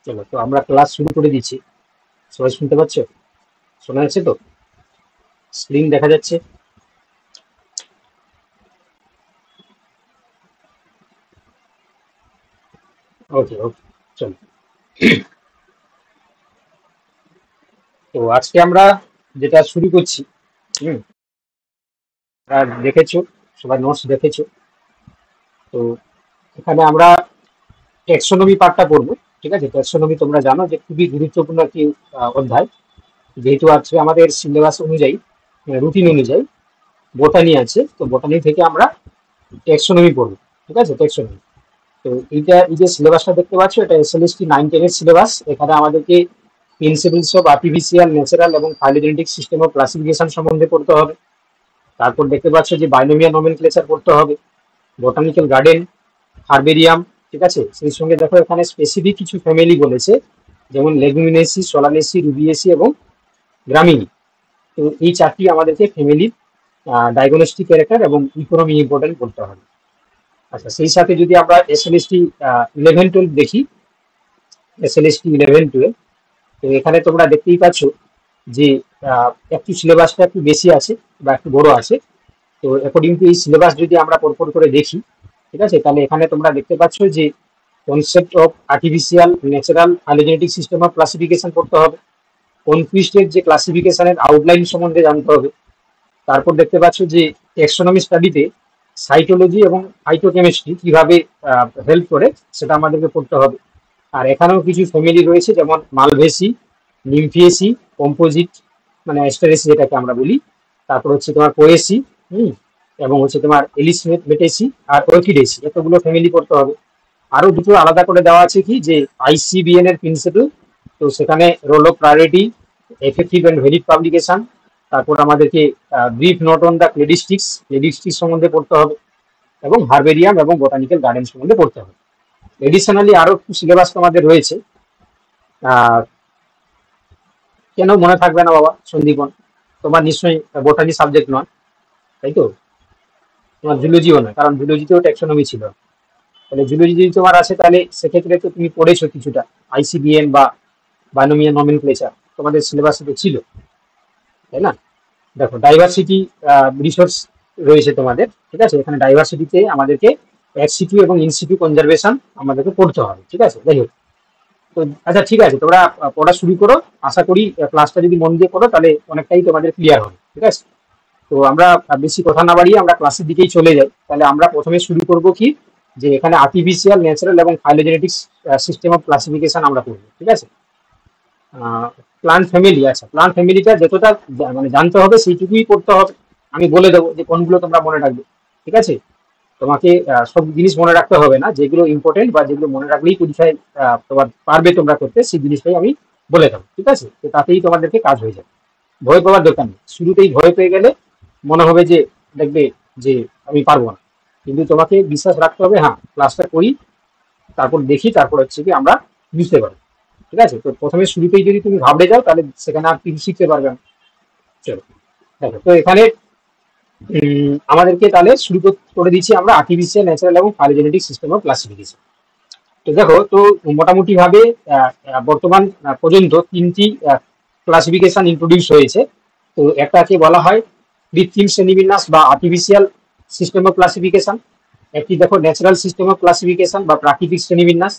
চলো, তো আমরা ক্লাস শুরু করে দিচ্ছি। সবাই শুনতে পাচ্ছ? শোনা যাচ্ছে তো? স্ক্রিন দেখা যাচ্ছে? ওকে ওকে, চলো। তো আজকে আমরা যেটা শুরু করছি, হুম, আর দেখেছো, সবাই নোটস দেখেছো। তো এখানে আমরা টেক্সোনমি পার্টটা পড়বো। ঠিক আছে, টেক্সোনমি তোমরা জানো যে খুবই গুরুত্বপূর্ণ একটি অধ্যায়। যেহেতু আজকে আমাদের সিলেবাস অনুযায়ী, রুটিন অনুযায়ী বোটানি আছে, তো বোটানি থেকে আমরা টেক্সোনমি পড়বো। ঠিক আছে, টেক্সোনমি। তো এই যে সিলেবাসটা দেখতে পাচ্ছ, এটা এসএলএসটি 9-10 এর সিলেবাস। এখানে আমাদেরকে প্রিন্সিপলস অফ আর্টিফিশিয়াল, ন্যাচারাল এবং ফাইলোজেনেটিক সিস্টেম অফ ক্লাসিফিকেশন সম্বন্ধে পড়তে হবে। তারপর দেখতে পাচ্ছ যে বাইনোমিয়াল নমেনক্লেচার পড়তে হবে, বোটানিক্যাল গার্ডেন, হার্বেরিয়াম। ঠিক আছে, সেই সঙ্গে দেখো এখানে স্পেসিফিক কিছু ফ্যামিলি বলেছে, যেমন লেগুমিনেসি, সোলানেসি, রুবিয়েসি এবং গ্রামিনি। তো এই চারটি আমাদেরকে ফ্যামিলির ডায়াগনস্টিক ক্যারেক্টার এবং ইকোনমি ইম্পর্টেন্ট করতে হবে। আচ্ছা, সেই সাথে যদি আমরা এসএলএসটি 11-12 দেখি, এসএলএসটি 11-12, তো এখানে তোমরা দেখতেই পাচ্ছ যে একটু সিলেবাসটা একটু বেশি আছে বা একটু বড় আছে। তো অ্যাকর্ডিং টু এই সিলেবাস যদি আমরা পরপর করে দেখি, ঠিক আছে, তাহলে এখানে তোমরা দেখতে পাচ্ছ যে concept of artificial, natural, phylogenetic system of classification পড়তে হবে। কনফিউস্টের যে ক্লাসিফিকেশনের আউটলাইন সম্বন্ধে জানতে হবে। তারপর দেখতে পাচ্ছ যে টেক্সোনমি স্টাডিতে সাইটোলজি এবং ফাইটোকেমিস্ট্রি কিভাবে হেল্প করে, সেটা আমাদেরকে পড়তে হবে। আর এখানেও কিছু ফ্যামিলি রয়েছে, যেমন মালভেসি, নিমফিয়েসি, কম্পোজিট মানে অ্যাস্টারেসি যেটাকে আমরা বলি। তারপর হচ্ছে তোমার পোয়েসি, হুম, এবং হচ্ছে তোমার এলিস মেটেসি আর অর্কিডেসি, এতগুলো ফ্যামিলি পড়তে হবে। আরো দুটো আলাদা করে দেওয়া আছে কি, যে আইসিবিএন এর প্রিন্সিপাল। তো সেখানে role of priority, effective and valid publication. তারপর আমাদেরকে brief note on the cladistics সম্বন্ধে পড়তে হবে, এবং হার্বেরিয়াম এবং বোটানিক্যাল গার্ডেন সম্বন্ধে পড়তে হবে। এডিশনালি আরো একটু সিলেবাস তোমাদের রয়েছে। আহ, কেন মনে থাকবে না বাবা সন্দীপন? তোমার নিশ্চয়ই বোটানি সাবজেক্ট নয়, তাই তো? তোমার জুলজিও নয়, কারণ জুলজিতেও ট্যাক্সোনমি ছিল। তাহলে জুলজি যদি তোমার আছে, তাহলে সেক্ষেত্রে তো তুমি পড়েছো কিছুটা আইসিবিএন বা বাইনোমিয়াল নমেনক্লেচার, তোমাদের সিলেবাসে তো ছিল, তাই না? দেখো, ডাইভার্সিটি রিসোর্স রয়েছে তোমাদের। ঠিক আছে, এখানে ডাইভার্সিটিতে আমাদেরকে এক্সিটু এবং ইনসিটু কনজারভেশন আমাদেরকে পড়তে হবে। ঠিক আছে, যাই হোক। তো আচ্ছা, ঠিক আছে, তোমরা পড়া শুরু করো। আশা করি ক্লাসটা যদি মন দিয়ে করো, তাহলে অনেকটাই তোমাদের ক্লিয়ার হবে। ঠিক আছে, তো আমরা বেশি কথা না বাড়িয়ে আমরা ক্লাসের দিকেই চলে যাই। তাহলে আমরা প্রথমে শুরু করব কি, যে এখানে আর্টিফিশিয়াল, ন্যাচারাল এবং ফাইলোজেনেটিক্স সিস্টেম অফ ক্লাসিফিকেশন আমরা করবো। ঠিক আছে, প্লান্ট ফ্যামিলি। আচ্ছা, প্লান্ট ফ্যামিলিটা যতটা মানে জানতে হবে সেইটুকুই করতে হবে। আমি বলে দেবো যে কোনগুলো তোমরা মনে রাখবে। ঠিক আছে, তোমাকে সব জিনিস মনে রাখতে হবে না, যেগুলো ইম্পর্টেন্ট বা যেগুলো মনে রাখলেই পরীক্ষায় তোমার পারবে তোমরা করতে, সেই জিনিসটাই আমি বলে দেবো। ঠিক আছে, তো তাতেই তোমাদেরকে কাজ হয়ে যাবে। ভয় পাওয়ার দরকার নেই। শুরুতেই ভয় পেয়ে গেলে মনে হবে যে, দেখবে যে আমি পারবো না। কিন্তু তোমাকে বিশ্বাস রাখতে হবে, হ্যাঁ ক্লাসটা করি, তারপর দেখি, তারপর হচ্ছে কি আমরা বুঝতে পারি। ঠিক আছে, তো প্রথমে শুরুতেই যদি তুমি ভাবলে যাও, তাহলে সেখানে আর কিছু শিখতে পারবে না। চলো, দেখো তো এখানে আমাদেরকে তাহলে শুরু করে দিচ্ছি আমরা আর্টিফিশিয়াল, ন্যাচারাল এবং ফাইলোজেনেটিক সিস্টেম অফ ক্লাসিফিকেশন। তো দেখো, তো মোটামুটি ভাবে বর্তমান পর্যন্ত তিনটি ক্লাসিফিকেশন ইন্ট্রোডিউস হয়েছে। তো একটাকে বলা হয় কৃত্রিম শ্রেণীবিন্যাস বা আর্টিফিশিয়াল সিস্টেম অফ ক্লাসিফিকেশন। একটি দেখো ন্যাচারাল সিস্টেম অফ ক্লাসিফিকেশন বা প্রাকৃতিক শ্রেণীবিন্যাস।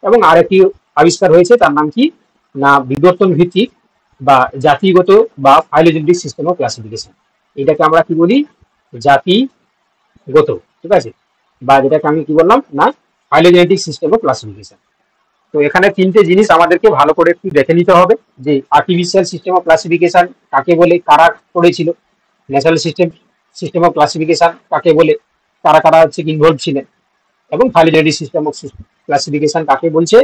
এবং আরেকটি আবিষ্কার হয়েছে, তার নাম কি না বিবর্তন ভিত্তিক বা জাতিগত বা ফাইলোজেনেটিক সিস্টেম অফ ক্লাসিফিকেশন। এটাকে আমরা কি বলি, জাতিগত। ঠিক আছে, বা যেটাকে আমি কি বললাম না, ফাইলোজেনেটিক সিস্টেম অফ ক্লাসিফিকেশন। তো এখানে তিনটে জিনিস আমাদেরকে ভালো করে একটু দেখে নিতে হবে, যে আর্টিফিশিয়াল সিস্টেম অফ ক্লাসিফিকেশন কাকে বলে, কারা করেছিল। ন্যাচারাল সিস্টেম অফ ক্লাসিফিকেশন কাকে বলে, কারা কারা হচ্ছে ইনভলভ ছিলেন। এবং ফাইলোজেনেটিক সিস্টেম অফ ক্লাসিফিকেশন কাকে বলছে,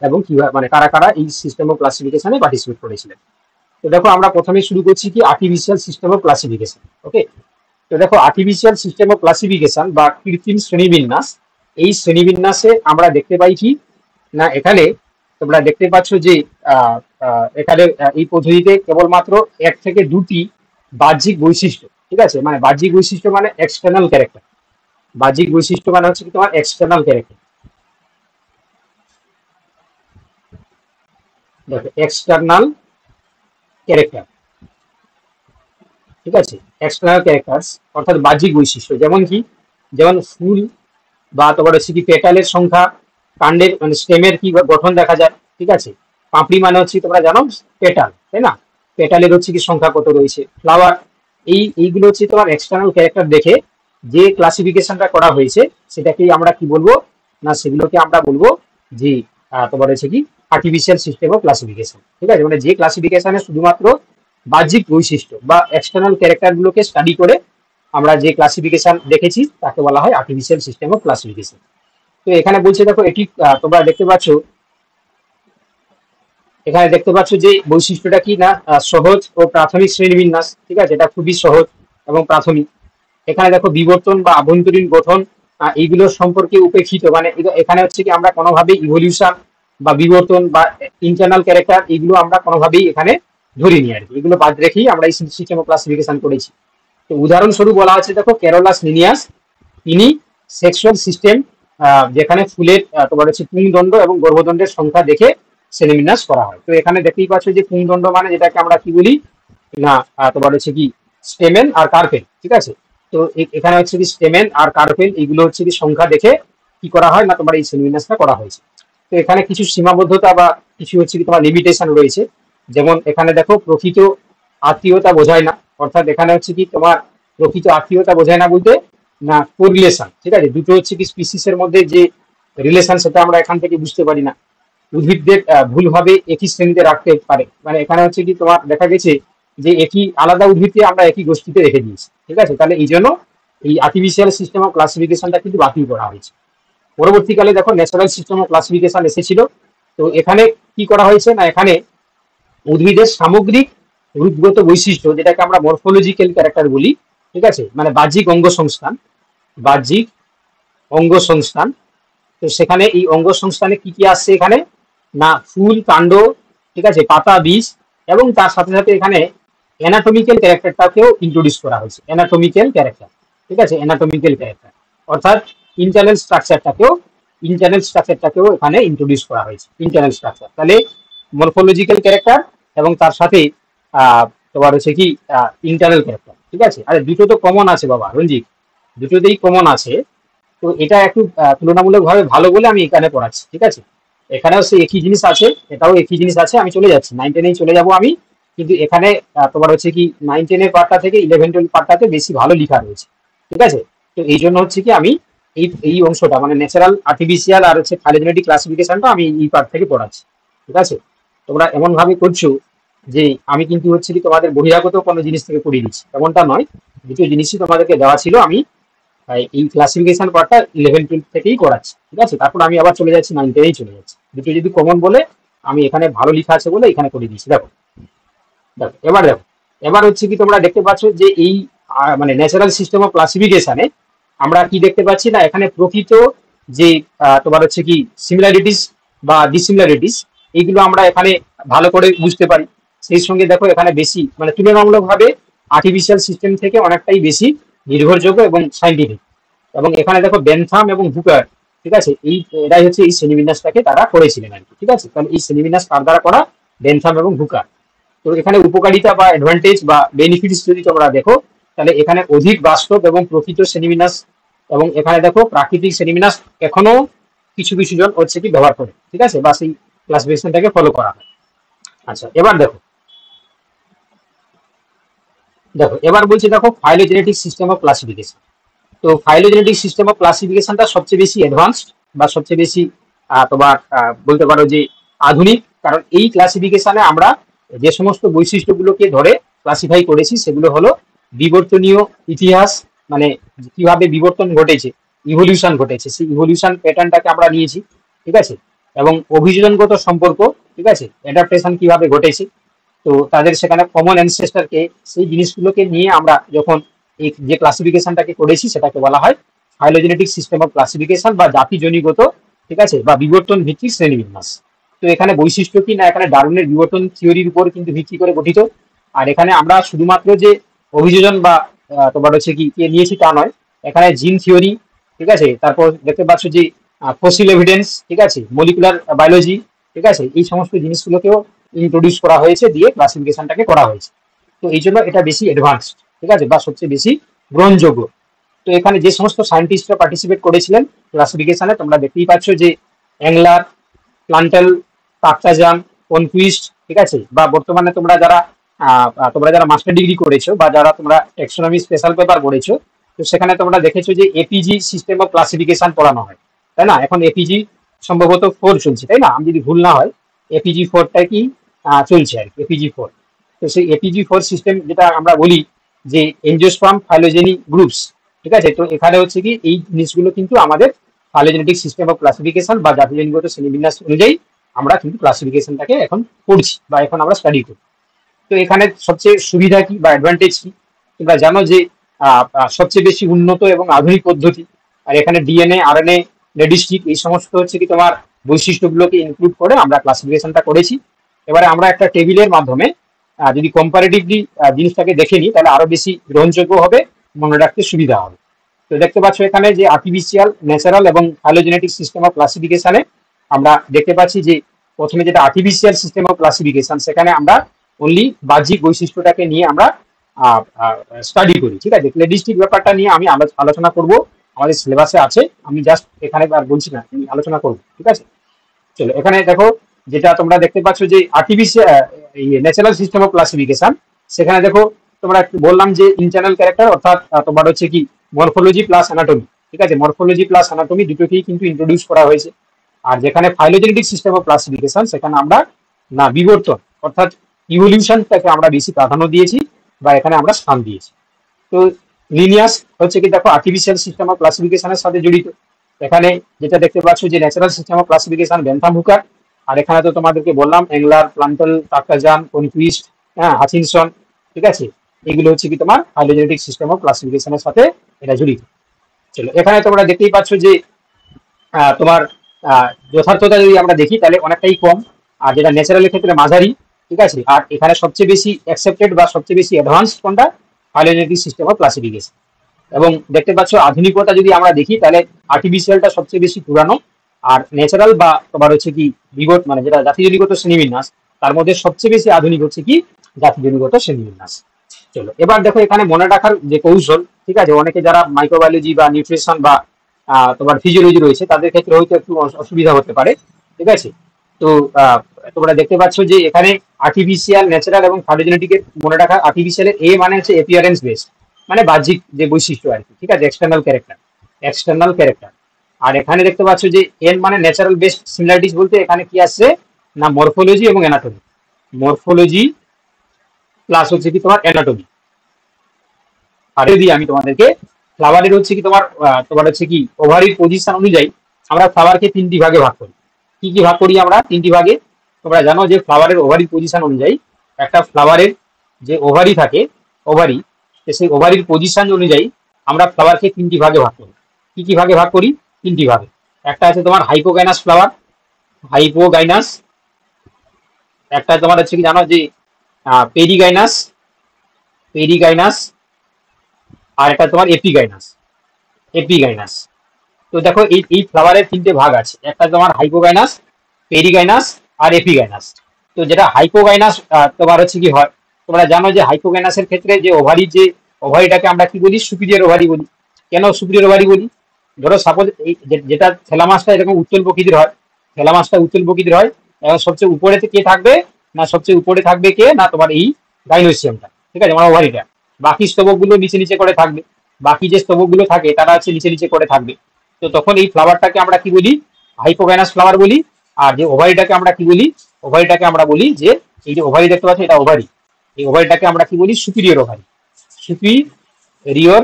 এবং কিভাবে মানে কারা কারা এই সিস্টেম অফ ক্লাসিফিকেশনে পার্টিসিপেট করেছিলেন। তো দেখো, আমরা প্রথমে শুরু করছি কি আর্টিফিশিয়াল সিস্টেম অফ ক্লাসিফিকেশন। ওকে, তো দেখো, আর্টিফিশিয়াল সিস্টেম অফ ক্লাসিফিকেশন বা কৃত্রিম শ্রেণীবিন্যাস, এই শ্রেণীবিন্যাসে আমরা দেখতে পাই কি না, এখানে তোমরা দেখতে পাচ্ছ যে এখানে এই পদ্ধতিতে কেবলমাত্র এক থেকে দুটি বাহ্যিক বৈশিষ্ট্য। ঠিক আছে, মানে বাহ্যিক বৈশিষ্ট্য মানে এক্সটার্নাল ক্যারেক্টার। বাহ্যিক বৈশিষ্ট্য মানে হচ্ছে কি তোমার এক্সটার্নাল ক্যারেক্টার। দেখো এক্সটার্নাল ক্যারেক্টার, ঠিক আছে, এক্সটার্নাল ক্যারেক্টার্স অর্থাৎ বাহ্যিক বৈশিষ্ট্য, যেমন কি, যেমন ফুল বা তোমার হচ্ছে কি পেটালের সংখ্যা, কাণ্ডের মানে স্টেমের কি গঠন দেখা যায়, ঠিক আছে, পাপড়ি মানে হচ্ছে তোমরা জানো পেটাল, তাই না, পেটালের হচ্ছে কি সংখ্যা কত রয়েছে, ফ্লাওয়ার, এইগুলো হচ্ছে তোমার এক্সটার্নাল ক্যারেক্টার দেখে যে ক্লাসিফিকেশনটা করা হয়েছে সেটাকেই আমরা কি বলবো, না সেগুলোকে আমরা বলবো যে তোমার হচ্ছে কি আর্টিফিশিয়াল সিস্টেম অফ ক্লাসিফিকেশন, ঠিক আছে, মানে যে ক্লাসিফিকেশনে শুধুমাত্র বাহ্যিক বৈশিষ্ট্য বা এক্সটার্নাল ক্যারেক্টার গুলোকে স্টাডি করে আমরা যে ক্লাসিফিকেশন দেখেছি তাকে বলা হয় আর্টিফিশিয়াল সিস্টেম অফ ক্লাসিফিকেশন। তো এখানে বলছে দেখো এটি তোমরা দেখতে পাচ্ছ, এখানে দেখতে পাচ্ছ যে বৈশিষ্ট্যটা কি না সহজ ও প্রাথমিক শ্রেণীবিন্যাস, ঠিক আছে, এটা খুবই সহজ এবং প্রাথমিক। এখানে দেখো বিবর্তন বা আভ্যন্তরীণ গঠন এইগুলো সম্পর্কে উপেক্ষিত, মানে এখানে হচ্ছে কি আমরা কোনোভাবেই ইভলিউশন বা বিবর্তন বা ইন্টারনাল ক্যারেক্টার এগুলো আমরা কোনোভাবেই এখানে ধরিনি আর কি, এগুলো বাদ রেখেই আমরা এই সিস্টেম অফ ক্লাসিফিকেশন করেছি। তো উদাহরণস্বরূপ বলা আছে দেখো ক্যারোলাস লিনিয়াস, তিনি সেক্সুয়াল সিস্টেম, যেখানে ফুলের তোমার হচ্ছে পুংদণ্ড এবং গর্ভদণ্ডের সংখ্যা দেখে শ্রেণীবিন্যাস করা হয়। তো এখানে দেখতেই পাচ্ছ যে পুংদণ্ড মানে যেটাকে আমরা কি বলি, না তোমার হচ্ছে কি স্টেমেন আর কার্পেল, ঠিক আছে। তো এখানে হচ্ছে কি স্টেমেন আর কার্পেল এইগুলো হচ্ছে কি সংখ্যা দেখে কি করা হয়, না তোমার এই শ্রেণীবিন্যাসটা করা হয়েছে। তো এখানে কিছু সীমাবদ্ধতা বা কিছু হচ্ছে কি তোমার লিমিটেশন রয়েছে, যেমন এখানে দেখো প্রকৃত আত্মীয়তা বোঝায় না, অর্থাৎ এখানে হচ্ছে কি তোমার প্রকৃত আত্মীয়তা বোঝায় না বলতে, না কোরিলেশন, ঠিক আছে, দুটো হচ্ছে কি স্পিসিসের মধ্যে যে রিলেশন সেটা আমরা এখান থেকে বুঝতে পারি না, উদ্ভিদদের ভুলভাবে একই শ্রেণীতে রাখতে পারে, মানে এখানে হচ্ছে কি তোমার দেখা গেছে যে একই আলাদা উদ্ভিদকে আমরা একই গোষ্ঠীতে রেখে দিয়েছি, ঠিক আছে, তাহলে এই জন্য এই আর্টিফিশিয়াল সিস্টেম অফ ক্লাসিফিকেশনটা কিন্তু বাতিল করা হয়েছে। পরবর্তীকালে দেখো ন্যাচারাল সিস্টেম অফ ক্লাসিফিকেশন এসেছিল। তো এখানে কি করা হয়েছে, না এখানে উদ্ভিদের সামগ্রিক রূপগত বৈশিষ্ট্য যেটাকে আমরা মরফোলজিক্যাল ক্যারেক্টার বলি, ঠিক আছে, মানে বাহ্যিক অঙ্গ সংস্থান, বাহ্যিক অঙ্গ সংস্থান। তো সেখানে এই অঙ্গ সংস্থানে কি কি আসছে এখানে, না ফুল, কাণ্ড, ঠিক আছে, পাতা, বীজ, এবং তার সাথে সাথে এখানে অ্যানাটমিক্যাল ক্যারেক্টারটাকেও ইন্ট্রোডিউস করা হয়েছে, অ্যানাটমিক্যাল ক্যারেক্টার, ঠিক আছে, অ্যানাটমিক্যাল ক্যারেক্টার অর্থাৎ ইন্টারনাল স্ট্রাকচারটাকেও, ইন্টারনাল স্ট্রাকচারটাকেও এখানে ইন্ট্রোডিউস করা হয়েছে, ইন্টারনাল স্ট্রাকচার, তাহলে মরফোলজিক্যাল ক্যারেক্টার এবং তার সাথে তোমার হচ্ছে কি ইন্টারনাল ক্যারেক্টার, ঠিক আছে। আরে দুটো তো কমন আছে বাবা রঞ্জিত, দুটোতেই কমন আছে। তো এটা একটু তুলনামূলকভাবে ভালো বলে আমি এখানে পড়াচ্ছি, ঠিক আছে, এখানেও সে একই জিনিস আছে, এটাও একই জিনিস আছে, আমি চলে যাচ্ছি 9-10 চলে যাব আমি, কিন্তু এখানে তোমার হচ্ছে কি 9-10 পার্টটা থেকে 11-12 পার্টটাতে বেশি ভালো লেখা রয়েছে, ঠিক আছে। তো এই জন্য হচ্ছে কি আমি এই এই অংশটা মানে ন্যাচারাল, আর্টিফিশিয়াল আর হচ্ছে ফাইলোজেনেটিক ক্লাসিফিকেশনটা আমি এই পার্ট থেকে পড়াচ্ছি, ঠিক আছে। তোমরা এমন ভাবে করছো যে আমি কিন্তু হচ্ছে কি তোমাদের বহিরাগত কোনো জিনিস থেকে পড়িয়ে দিচ্ছি, এমনটা নয়, দুটো জিনিসই তোমাদেরকে দেওয়া ছিল, আমি এই ক্লাসিফিকেশন পার্টটা 11-12 থেকেই করাচ্ছি, ঠিক আছে, তারপর আমি আবার চলে যাচ্ছি 9-10 চলে যাচ্ছি, দুটো যদি কমন বলে আমি এখানে ভালো লেখা আছে বলে এখানে করে দিয়েছি। দেখো দেখো এবার দেখো, এবার হচ্ছে কি তোমরা দেখতে পাচ্ছ যে এই মানে ন্যাচারাল সিস্টেম অফ ক্লাসিফিকেশনে আমরা কি দেখতে পাচ্ছি, না এখানে প্রকৃত যে তোমার হচ্ছে কি সিমিলারিটিস বা ডিসিমিলারিটিস এইগুলো আমরা এখানে ভালো করে বুঝতে পারি। সেই সঙ্গে দেখো এখানে বেশি মানে তুলনামূলকভাবে আর্টিফিশিয়াল সিস্টেম থেকে অনেকটাই বেশি নির্ভরযোগ্য এবং সাইন্টিফিক। এবং এখানে দেখো বেনথাম এবং হুকার, ঠিক আছে, এই এরাই হচ্ছে এই শ্রেণীবিন্যাসটাকে তারা করেছিলেন আর কি, ঠিক আছে, তাহলে এই শ্রেণীবিন্যাস কার দ্বারা করা, বেনথাম এবং হুকার। তো এখানে উপকারিতা বা অ্যাডভান্টেজ বা বেনিফিটস যদি তোমরা দেখো, তাহলে এখানে অধিক বাস্তব এবং প্রকৃত শ্রেণীবিন্যাস, এবং এখানে দেখো প্রাকৃতিক শ্রেণীবিন্যাস এখনো কিছু কিছু জন হচ্ছে কি ব্যবহার করে, ঠিক আছে, বা সেই ক্লাসিফিকেশনটাকে ফলো করা হয়। আচ্ছা এবার দেখো, দেখো এবার বলছি দেখো ফাইলোজেনেটিক সিস্টেম অফ ক্লাসিফিকেশন। তো ফাইলোজেনেটিক সিস্টেম অফ ক্লাসিফিকেশনটা সবচেয়ে বেশি অ্যাডভান্সড বা সবচেয়ে বেশি তোমার বলতে পারো যে আধুনিক, কারণ এই ক্লাসিফিকেশনে আমরা যে সমস্ত বৈশিষ্ট্যগুলোকে ধরে ক্লাসিফাই করেছি সেগুলো হলো বিবর্তনীয় ইতিহাস, মানে কিভাবে বিবর্তন ঘটেছে, ইভলিউশন ঘটেছে, সেই ইভলিউশন প্যাটার্নটাকে আমরা নিয়েছি, ঠিক আছে, এবং অভিযোজনগত সম্পর্ক, ঠিক আছে, অ্যাডাপ্টেশন কিভাবে ঘটেছে, তো তাদের সেখানে কমন অ্যানসেস্টারকে, সেই জিনিসগুলোকে নিয়ে আমরা যখন এই যে ক্লাসিফিকেশনটাকে করেছি সেটাকে বলা হয় ফাইলোজেনেটিক সিস্টেম অফ ক্লাসিফিকেশন বা জাতিজনিগত, ঠিক আছে, বা বিবর্তন ভিত্তিক শ্রেণীবিন্যাস। তো এখানে বৈশিষ্ট্য কি না, এখানে ডারউইনের বিবর্তন থিওরির উপর কিন্তু ভিত্তি করে গঠিত। আর এখানে আমরা শুধুমাত্র যে অভিযোজন বা তোমার হচ্ছে কি নিয়েছি তা নয়, এখানে জিন থিওরি, ঠিক আছে, তারপর দেখতে পাচ্ছ যে ফসিল এভিডেন্স, ঠিক আছে, মলিকুলার বায়োলজি, ঠিক আছে, এই সমস্ত জিনিসগুলোকেও ইন্ট্রোডিউস করা হয়েছে, দিয়ে ক্লাসিফিকেশনটাকে করা হয়েছে। তো এই জন্য এটা বেশি অ্যাডভান্সড, ঠিক আছে, বা সবচেয়ে বেশি গ্রহণযোগ্য। তো এখানে যে সমস্ত সায়েন্টিস্টরা পার্টিসিপেট করেছিলেন ক্লাসিফিকেশনে, তোমরা দেখতেই পাচ্ছ যে অ্যাংলার, প্লান্টেল, তাকতাজান, কনকুইস্ট, ঠিক আছে, বা বর্তমানে তোমরা যারা মাস্টার ডিগ্রি করেছো বা যারা তোমরা টেক্সোনমি স্পেশাল পেপার পড়েছো, তো সেখানে তোমরা দেখেছো যে এপিজি সিস্টেম অফ ক্লাসিফিকেশন পড়ানো হয়, তাই না? এখন এপিজি সম্ভবত 4 চলছে, তাই না? আমি যদি ভুল না হয় এপিজি 4টা কি চলছে আর কি, এপিজি 4। তো সেই এপিজি 4 সিস্টেম যেটা আমরা বলি যে এনজিওস্পার্ম ফাইলোজেনি গ্রুপস, ঠিক আছে, তো এখানে হচ্ছে কি এই জিনিসগুলো কিন্তু আমাদের ফাইলোজেনেটিক সিস্টেম অফ ক্লাসিফিকেশন বা জাতিজনগত শ্রেণীবিন্যাস অনুযায়ী আমরা কিন্তু ক্লাসিফিকেশনটাকে এখন পড়ছি বা এখন আমরা স্টাডি করি। তো এখানে সবচেয়ে সুবিধা কি বা অ্যাডভান্টেজ কি? তোমরা জানো যে সবচেয়ে বেশি উন্নত এবং আধুনিক পদ্ধতি, আর এখানে ডিএনএ, আরএনএ, রেডিস্টিক এই সমস্ত হচ্ছে কি তোমার বৈশিষ্ট্যগুলোকে ইনক্লুড করে আমরা ক্লাসিফিকেশনটা করেছি। এবারে আমরা একটা টেবিলের মাধ্যমে যদি কম্পারেটিভলি জিনিসটাকে দেখে নিই, তাহলে আরো বেশি গ্রহণযোগ্য হবে, মনে রাখতে সুবিধা হবে। তো দেখতে পাচ্ছ এখানে যে আর্টিফিশিয়াল, ন্যাচারাল এবং ফাইলোজেনেটিক সিস্টেম অফ ক্লাসিফিকেশনে আমরা দেখতে পাচ্ছি যে প্রথমে যেটা আর্টিফিশিয়াল সিস্টেম অফ ক্লাসিফিকেশন, সেখানে আমরা অনলি বাহ্যিক বৈশিষ্ট্যটাকে নিয়ে আমরা স্টাডি করি, ঠিক আছে। ক্লেডিস্টিক ব্যাপারটা নিয়ে আমি আলোচনা করব, আমাদের সিলেবাসে আছে, আমি জাস্ট এখানে আর বলছি না, আমি আলোচনা করব, ঠিক আছে। চলো এখানে দেখো, যেটা তোমরা দেখতে পাচ্ছ যে artificial natural system of classification, সেখানে দেখো তোমরা একটু বললাম যে ইন্টারনাল ক্যারেক্টার, অর্থাৎ তোমার হচ্ছে কি মরফোলজি প্লাস অ্যানাটমি, ঠিক আছে, মরফোলজি প্লাস অ্যানাটমি দুটোকেই কিন্তু ইন্ট্রোডিউস করা হয়েছে। আর যেখানে ফাইলোজেনেটিক সিস্টেম অফ ক্লাসিফিকেশন, সেখানে আমরা না বিবর্তন অর্থাৎ ইভলিউশনটাকে আমরা বেশি প্রাধান্য দিয়েছি বা এখানে আমরা স্থান দিয়েছি। তো লিনিয়াস হচ্ছে কি দেখো আর্টিফিশিয়াল সিস্টেম অফ ক্লাসিফিকেশনের সাথে জড়িত। এখানে যেটা দেখতে পাচ্ছ যে natural system of classification Bentham Hooker, আর এখানে তো তোমাদেরকে বললাম অ্যাংলার, প্লান্টেল, তাকতাজান, কনকুইস্ট, হ্যাঁ, হাচিনসন, ঠিক আছে, এগুলো হচ্ছে কি তোমার ফাইলোজেনেটিক সিস্টেম অফ ক্লাসিফিকেশনের সাথে এটা জড়িত। চলো এখানে তোমরা দেখতেই পাচ্ছ যে তোমার যথার্থতা যদি আমরা দেখি তাহলে অনেকটাই কম, আর যেটা ন্যাচারালের ক্ষেত্রে মাঝারি, ঠিক আছে। আর এখানে সবচেয়ে বেশি অ্যাকসেপ্টেড বা সবচেয়ে বেশি অ্যাডভান্স কোনটা? Phylogenetic system of classification. এবং দেখতে পাচ্ছ আধুনিকতা যদি আমরা দেখি তাহলে আর্টিফিশিয়ালটা সবচেয়ে বেশি পুরানো, আর ন্যাচারাল বা তোমার হচ্ছে কি বিগত মানে যেটা জাতিজনিগত শ্রেণীবিন্যাস, তার মধ্যে সবচেয়ে বেশি আধুনিক হচ্ছে কি জাতিজনিগত শ্রেণীবিন্যাস। চলো এবার দেখো এখানে মনে রাখার যে কৌশল, ঠিক আছে, অনেকে যারা মাইক্রোবায়োলজি বা নিউট্রিশন বা তোমার ফিজিওলজি রয়েছে তাদের ক্ষেত্রে হয়তো একটু অসুবিধা হতে পারে, ঠিক আছে। তো তোমরা দেখতে পাচ্ছ যে এখানে আর্টিফিশিয়াল, ন্যাচারাল এবং ফাইলোজেনেটিকের মনে রাখা, আর্টিফিশিয়ালের এ মানে হচ্ছে এপিয়ারেন্স বেসড, মানে বাহ্যিক যে বৈশিষ্ট্য আর কি, ঠিক আছে, এক্সটার্নাল ক্যারেক্টার, এক্সটার্নাল ক্যারেক্টার। আর এখানে দেখতে পাচ্ছ যে এন মানে ন্যাচারাল বেসড সিমিলারিটিস, বলতে এখানে কি আসছে না মরফোলজি এবং অ্যানাটমি, মরফোলজি প্লাস হচ্ছে কি তোমার অ্যানাটমি। আর যদি আমি তোমাদেরকে ফ্লাওয়ারের হচ্ছে কি তোমার হচ্ছে কি ওভারির পজিশন অনুযায়ী আমরা ফ্লাওয়ারকে 3টি ভাগে ভাগ করি। কি কি ভাগ করি আমরা 3টি ভাগে? তোমরা জানো যে ফ্লাওয়ারের ওভারির পজিশন অনুযায়ী একটা ফ্লাওয়ারের যে ওভারি থাকে, ওভারি, সেই ওভারির পজিশন অনুযায়ী আমরা ফ্লাওয়ারকে 3টি ভাগে ভাগ করি। কি কি ভাগে ভাগ করি? 3টি ভাগে। একটা আছে তোমার হাইপোগাইনাস ফ্লাওয়ার, হাইপোগাইনাস। একটা তোমার হচ্ছে কি জানো যে পেরিগাইনাস, পেরিগাইনাস। আর একটা তোমার এপিগাইনাস, এপিগাইনাস। তো দেখো এই ফ্লাওয়ারের 3টে ভাগ আছে, একটা তোমার হাইপোগাইনাস, পেরিগাইনাস আর এপিগাইনাস। তো যেটা হাইপোগাইনাস তোমার হচ্ছে কি হয়, তোমরা জানো যে হাইপোগাইনাসের ক্ষেত্রে যে ওভারি, যে ওভারিটাকে আমরা কি বলি? সুপিরিয়র ওভারি বলি। কেন সুপিরিয়র ওভারি বলি? ধরো সাপোজ এই যেটা থ্যালামাসটা এরকম উত্তল প্রকৃতির হয়, থ্যালামাসটা উত্তল প্রকৃতির হয়, এবং সবচেয়ে উপরে কে থাকবে না, সবচেয়ে উপরে থাকবে কে না তোমার এই গাইনোসিয়ামটা, ঠিক আছে, মানে ওভারিটা। বাকি স্তবকগুলো নিচে নিচে করে থাকবে, বাকি যে স্তবকগুলো থাকে তারা হচ্ছে নিচে নিচে করে থাকবে। তো তখন এই ফ্লাওয়ারটাকে আমরা কি বলি? হাইপোগাইনাস ফ্লাওয়ার বলি। আর যে ওভারিটাকে আমরা কি বলি? ওভারিটাকে আমরা বলি যে এই যে ওভারি দেখতে পাচ্ছি এটা ওভারি, এই ওভারিটাকে আমরা কি বলি? সুপিরিয়র ওভারি, সুপিরিয়র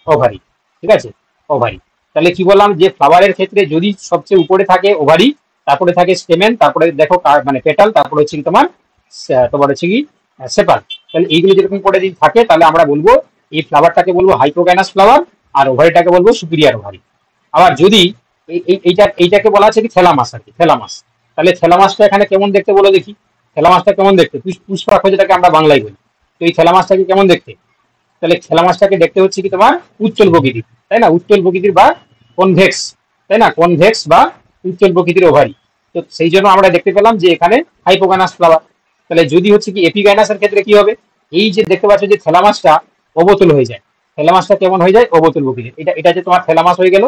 ওভারি, ঠিক আছে, ওভারি। তাহলে কি বললাম যে ফ্লাওয়ারের ক্ষেত্রে যদি সবচেয়ে উপরে থাকে ওভারি, তারপরে থাকে স্টেমেন, তারপরে দেখো মানে পেটাল, তারপরে হচ্ছে কি তোমার হচ্ছে কি সেপাল। তাহলে এইগুলো যেরকম করে যদি থাকে তাহলে আমরা বলবো এই ফ্লাওয়ারটাকে বলবো হাইপোগাইনাস ফ্লাওয়ার, আর ওভারিটাকে বলবো সুপিরিয়র ওভারি। আবার যদি এইটাকে বলা আছে কি থ্যালামাস আর কি, থ্যালামাস। তাহলে থ্যালামাসটা এখানে কেমন দেখতে বলো দেখি? থ্যালামাসটা কেমন দেখতে? পুষ্পাক্ষ যেটাকে আমরা বাংলায় বলি। তো এই থ্যালামাসটাকে কেমন দেখতে? তাহলে থ্যালামাসটাকে দেখতে হচ্ছে কি তোমার উজ্জ্বল প্রকৃতির, তাই না, উজ্জ্বল প্রকৃতির বা কনভেক্স, তাই না, কনভেক্স বা উজ্জ্বল প্রকৃতির ওভারি। তো সেই জন্য আমরা দেখতে পেলাম যে এখানে হাইপোগাইনাস ফ্লাওয়ার। তাহলে যদি হচ্ছে কি এপিগাইনাসের ক্ষেত্রে কি হবে, এই যে দেখতে পাচ্ছ যে থ্যালামাসটা অবতল হয়ে যায়, থ্যালামাসটা কেমন হয়ে যায়, অবতল প্রকৃতির। এটা যে তোমার থ্যালামাস হয়ে গেল।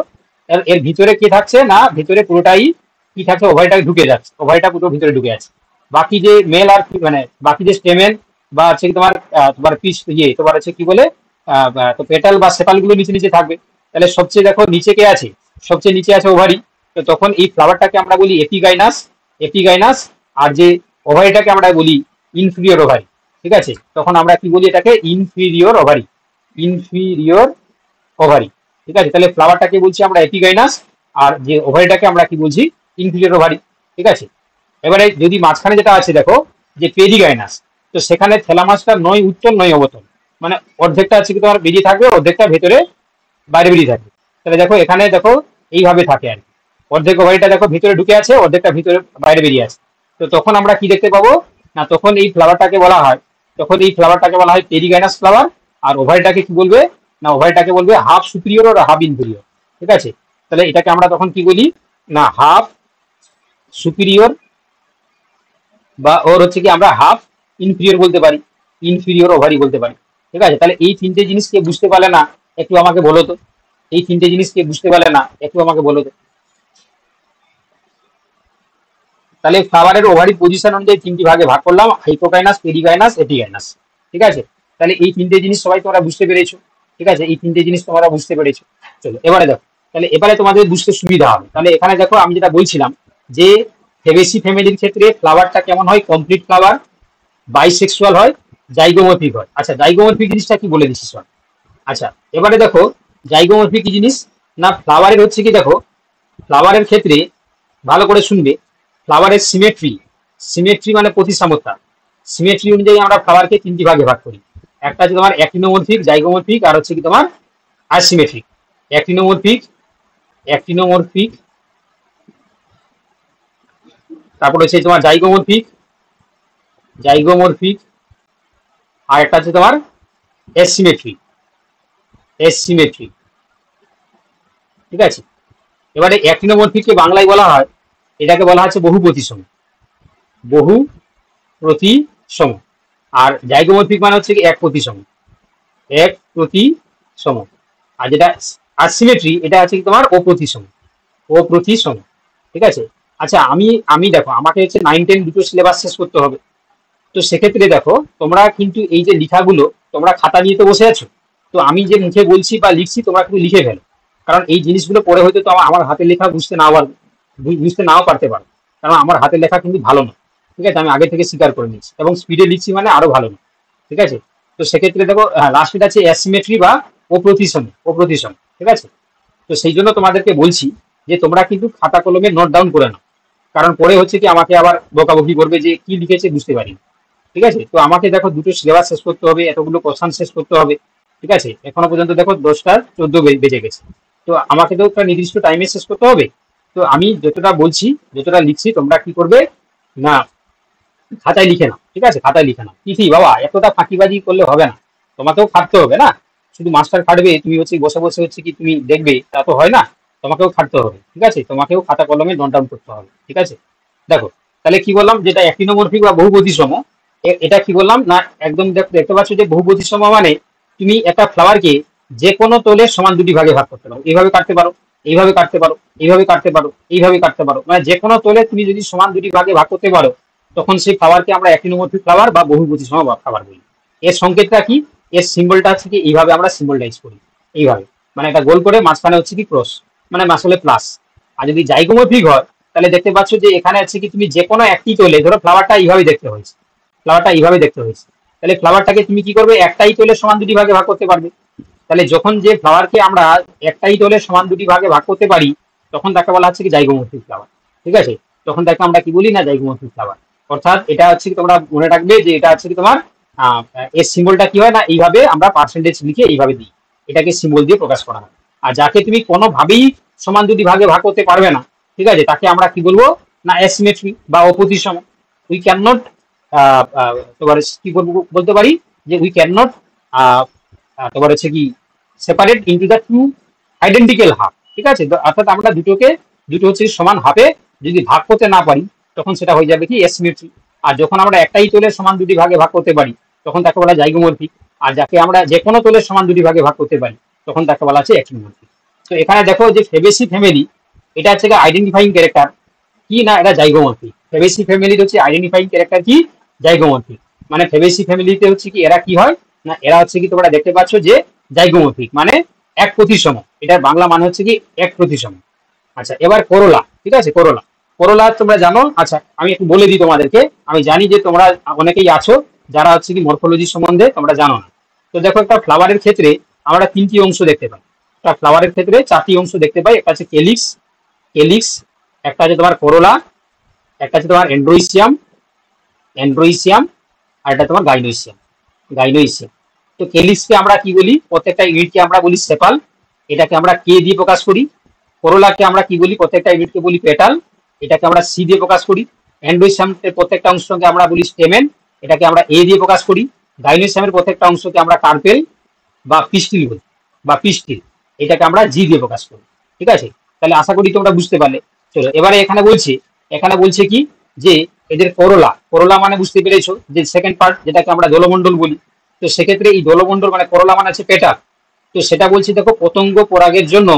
এর ভিতরে কি থাকছে না, ভিতরে পুরোটাই কি থাকছে, ওভারিটা ঢুকে যাচ্ছে, ওভারিটা পুরো ভিতরে ঢুকে আছে। বাকি যে মেল আর মানে বাকি যে স্টেমেন বা হচ্ছে কি তোমার তোমার পিস তোমার হচ্ছে কি বলে তো পেটাল বা সেপাল গুলো নিচে নিচে থাকবে। তাহলে সবচেয়ে দেখো নিচে কে আছে, সবচেয়ে নিচে আছে ওভারি। তো তখন এই ফ্লাওয়ারটাকে আমরা বলি এপিগাইনাস, এপিগাইনাস। আর যে ওভারিটাকে আমরা বলি ইনফিরিয়র ওভারি। ঠিক আছে, তখন আমরা কি বলি এটাকে ইনফিরিয়র ওভারি, ইনফিরিয়র ওভারি। ঠিক আছে, তাহলে ফ্লাওয়ারটাকে বলছি আমরা এপিগাইনাস, আর যে ওভারিটাকে আমরা কি বলছি, ইনফিরিয়র ওভারি। ঠিক আছে, এবারে যদি মাঝখানে যেটা আছে দেখো যে পেরিগাইনাস, তো সেখানে থ্যালামাসটা নয় উত্তল নয় অবতল, মানে অর্ধেকটা আছে কি তোমার বেরিয়ে থাকবে, অর্ধেকটা ভেতরে বাইরে বেরিয়ে থাকবে। তাহলে দেখো এখানে দেখো এইভাবে থাকে আর কি, অর্ধেক ওভারিটা দেখো ভিতরে ঢুকে আছে, অর্ধেকটা ভিতরে বাইরে বেরিয়ে আছে। তো তখন আমরা কি দেখতে পাবো না, তখন এই ফ্লাওয়ারটাকে বলা হয়, তখন এই ফ্লাওয়ারটাকে বলা হয় পেরিগাইনাস ফ্লাওয়ার। আর ওভারিটাকে কি বলবে না, ওভারিটাকে বলবে হাফ সুপিরিয়র আর হাফ ইনফিরিয়র। ঠিক আছে, তাহলে এটাকে আমরা তখন কি বলি না, হাফ সুপিরিয়র বা ওর হচ্ছে কি আমরা হাফ ইনফিরিয়র বলতে পারি, ইনফিরিয়র ওভারি বলতে পারি। ঠিক আছে, তাহলে এই তিনটে জিনিস কে বুঝতে পারলে না একটু আমাকে বলো তো, এই তিনটে জিনিস কে বুঝতে পারলে না একটু আমাকে বলো তো। তাহলে ফ্লাওয়ারের ওভারি পজিশন অনুযায়ী তিনটি ভাগে ভাগ করলাম, হাইপোকাইনাস, পেরিগাইনাস, এপিগাইনাস। ঠিক আছে, তাহলে এই তিনটে জিনিস সবাই তোমরা বুঝতে পেরেছো। ঠিক আছে, এই তিনটে জিনিস তোমরা বুঝতে পেরেছো। চলো এবারে দেখো, তাহলে এবারে তোমাদের বুঝতে সুবিধা হবে। তাহলে এখানে দেখো আমি যেটা বলছিলাম যে ফেবেসি ফ্যামিলির ক্ষেত্রে ফ্লাওয়ারটা কেমন হয়, কমপ্লিট ফ্লাওয়ার, বাইসেক্সুয়াল হয়, জাইগোমরফিক হয়। আচ্ছা, জাইগোমরফিক জিনিসটা কি বলে দিচ্ছি শোন। আচ্ছা, এবারে দেখো জাইগোমরফিক কি জিনিস না, ফ্লাওয়ারের হচ্ছে কি দেখো, ফ্লাওয়ারের ক্ষেত্রে ভালো করে শুনবে, ফ্লাওয়ারের সিমেট্রি, সিমেট্রি মানে প্রতিসামতা, সিমেট্রি অনুযায়ী আমরা ফ্লাওয়ারকে তিনটি ভাগে ভাগ করি। একটা হচ্ছে তোমার অ্যাক্টিনোমরফিক, জাইগোমরফিক, আর হচ্ছে কি তোমার আসিমেট্রিক। অ্যাক্টিনোমরফিক, অ্যাক্টিনোমরফিক, তারপর হচ্ছে তোমার জাইগোমরফিক, জাইগোমরফিক, আর একটা হচ্ছে তোমার অ্যাসিমেট্রিক, অ্যাসিমেট্রিক। ঠিক আছে, এবারে অ্যাক্টিনোমরফিককে বাংলায় বলা হয়, এটাকে বলা হচ্ছে বহু প্রতিসম, বহু প্রতিসম। আর জাইগোমরফিক মানে হচ্ছে কি এক প্রতিসম, এক প্রতিসম। আর যেটা আসিমেট্রি এটা হচ্ছে কি তোমার অপ্রতিসম, অপ্রতিসম। ঠিক আছে, আচ্ছা আমি আমি দেখো আমাকে হচ্ছে 9-10 দুটো সিলেবাস শেষ করতে হবে। তো সেক্ষেত্রে দেখো তোমরা কিন্তু এই যে লেখাগুলো, তোমরা খাতা নিয়ে তো বসে আছো, তো আমি যে মুখে বলছি বা লিখছি তোমরা কিন্তু লিখে ফেলো। কারণ এই জিনিসগুলো পড়ে হয়তো তো আমার হাতের লেখা বুঝতে নাও পারতে পারো, কারণ আমার হাতের লেখা কিন্তু ভালো না। ঠিক আছে, আমি আগে থেকে স্বীকার করে নিচ্ছি, এবং স্পিডে লিখছি মানে আরো ভালো না। ঠিক আছে, তো সেক্ষেত্রে দেখো লাস্ট আছে অ্যাসিমেট্রি বা অপ্রতিসম, অপ্রতিসম। ঠিক আছে, তো সেই জন্য তোমাদেরকে বলছি যে তোমরা কিন্তু খাতা কলমে নোট ডাউন করে নাও, কারণ পরে হচ্ছে কি আমাকে আবার বকাবকি করবে যে কি লিখেছে বুঝতে পারিনি। ঠিক আছে, তো আমাকে দেখো দুটো সিলেবাস শেষ করতে হবে, এতগুলো কোশ্চেন শেষ করতে হবে। ঠিক আছে, এখনো পর্যন্ত দেখো 10টা 14 বেজে গেছে। তো আমাকে তো একটা নির্দিষ্ট টাইমে শেষ করতে হবে। তো আমি যতটা বলছি, যতটা লিখছি, তোমরা কি করবে না, খাতায় লিখে নাও। ঠিক আছে, খাতায় লিখে নাও। কি বাবা এতটা ফাঁকিবাজি করলে হবে না, তোমাকেও খাটতে হবে না, শুধু মাস্টার খাটবে তুমি হচ্ছে বসে বসে হচ্ছে কি তুমি দেখবে, তা তো হয় না, তোমাকেও খাটতে হবে। ঠিক আছে, তোমাকেও খাতা কলমে নোট ডাউন করতে হবে। ঠিক আছে, দেখো তাহলে কি বললাম, যেটা অ্যাক্টিনোমরফিক বা বহুপতিসম, এটা কি বললাম না, একদম দেখতে পাচ্ছ যে বহুপতিসম মানে তুমি একটা ফ্লাওয়ারকে যে কোনো তলের সমান দুটি ভাগে ভাগ করতে পারো, এইভাবে কাটতে পারো, এইভাবে কাটতে পারো, এইভাবে কাটতে পারো, এইভাবে কাটতে পারো, মানে যে কোনো তলে তুমি যদি সমান দুটি ভাগে ভাগ করতে পারো, তখন সেই ফ্লাওয়ারকে আমরা অ্যাক্টিনোমরফিক ফ্লাওয়ার বা বহুপতিসম ফ্লাওয়ার বলি। এর সংকেতটা কি, এর সিম্বলটা হচ্ছে কি এইভাবে আমরা সিম্বলটাইজ করি, এইভাবে, মানে একটা গোল করে মাঝখানে হচ্ছে কি ক্রস, মানে আসলে প্লাস। আর যদি জাইগোমরফিক হয়, তাহলে দেখতে পাচ্ছ যে এখানে আছে কি তুমি যে কোনো একটি তলে, ধরো ফ্লাওয়ারটা এইভাবে দেখতে হয়েছে, ফ্লাওয়ারটা এইভাবে দেখতে হয়েছে, তাহলে ফ্লাওয়ারটাকে তুমি কি করবে, একটাই তলে সমান দুটি ভাগে ভাগ করতে পারবে। তাহলে যখন যে ফ্লাওয়ারকে আমরা একটাই তলে সমান দুটি ভাগে ভাগ করতে পারি, তখন তাকে বলা হচ্ছে কি জাইগোমরফিক ফ্লাওয়ার। ঠিক আছে, তখন তাকে আমরা কি বলি না, জাইগোমরফিক ফ্লাওয়ার। অর্থাৎ এটা হচ্ছে কি তোমরা মনে রাখবে যে এটা হচ্ছে কি তোমার এর সিম্বলটা কি হয় না, এইভাবে আমরা পার্সেন্টেজ লিখে এইভাবে দিই, এটাকে সিম্বল দিয়ে প্রকাশ করা হয়। আর যাকে তুমি কোনোভাবেই সমান দুটি ভাগে ভাগ করতে পারবে না, ঠিক আছে, তাকে আমরা কি বলবো না, অ্যাসিমেট্রি বা অপ্রতিসম। উই ক্যান নট, তোমার কি বলতে পারি যে উই ক্যান নট তোমার হচ্ছে কি separate into the two identical half. ঠিক আছে, অর্থাৎ আমরা দুটো হচ্ছে সমান হাফে যদি ভাগ করতে না পারি, তখন সেটা হয়ে যাবে কি অ্যাসিমেট্রি। আর যখন আমরা একটাই তলের সমান দুটি ভাগে ভাগ করতে পারি তখন তাকে বলা জাইগোমরফিক। আর যাকে আমরা যে কোনো তলের সমান দুটি ভাগে ভাগ করতে পারি তখন তাকে বলা আছে অ্যাক্টিনোমরফিক। তো এখানে দেখো যে ফেবেসি ফ্যামিলি, এটা হচ্ছে আইডেন্টিফাইং ক্যারেক্টার কি না, এটা জাইগোমরফিক। ফেবেসি ফ্যামিলির হচ্ছে আইডেন্টিফাইং ক্যারেক্টার কি, জাইগোমরফিক। মানে ফেবেসি ফ্যামিলিতে হচ্ছে কি এরা কি হয় না, এরা হচ্ছে কি তোমরা দেখতে পাচ্ছ যে জাইগোমরফিক মানে এক প্রতিসম, এটার বাংলা মানে হচ্ছে কি এক প্রতিসম। আচ্ছা এবার করোলা, ঠিক আছে, করোলা, করোলা তোমরা জানো। আচ্ছা আমি একটু বলে দিই তোমাদেরকে, আমি জানি যে তোমরা অনেকেই আছো যারা হচ্ছে কি মরফোলজি সম্বন্ধে তোমরা জানো না। তো দেখো একটা ফ্লাওয়ারের ক্ষেত্রে আমরা তিনটি অংশ দেখতে পাই, একটা ফ্লাওয়ারের ক্ষেত্রে চারটি অংশ দেখতে পাই। একটা হচ্ছে কেলিক্স, কেলিক্স, একটা আছে তোমার করোলা, একটা আছে তোমার এন্ড্রোইসিয়াম, এন্ড্রোইসিয়াম, আর এটা তোমার গাইনোইসিয়াম, গাইনোইসিয়াম। তো কেলিক্সকে আমরা কি বলি, প্রত্যেকটা ইউনিটকে আমরা বলি সেপাল, এটাকে আমরা কে দিয়ে প্রকাশ করি। করোলাকে আমরা কি বলি, প্রত্যেকটা ইউনিটকে বলি পেটাল, এটাকে আমরা সি দিয়ে প্রকাশ করি। এন্ড্রোইসিয়ামের প্রত্যেকটা অংশকে আমরা বলি স্টেমেন, এটাকে আমরা এ দিয়ে প্রকাশ করি। গাইনোইসিয়ামের প্রত্যেকটা অংশকে আমরা কার্পেল বা পিস্টিল বলি, বা পিস্টিল, এটাকে আমরা জি দিয়ে প্রকাশ করি। ঠিক আছে, তাহলে আশা করি তোমরা বুঝতে পারলে। চলো এবারে এখানে বলছে কি যে এদের করোলা, করোলা মানে বুঝতে পেরেছো যে সেকেন্ড পার্ট যেটাকে আমরা দলমন্ডল বলি। তো সেক্ষেত্রে এই দলমন্ডল মানে করোলা মানে আছে পেটাল। তো সেটা বলছি দেখো পতঙ্গ পরাগের জন্য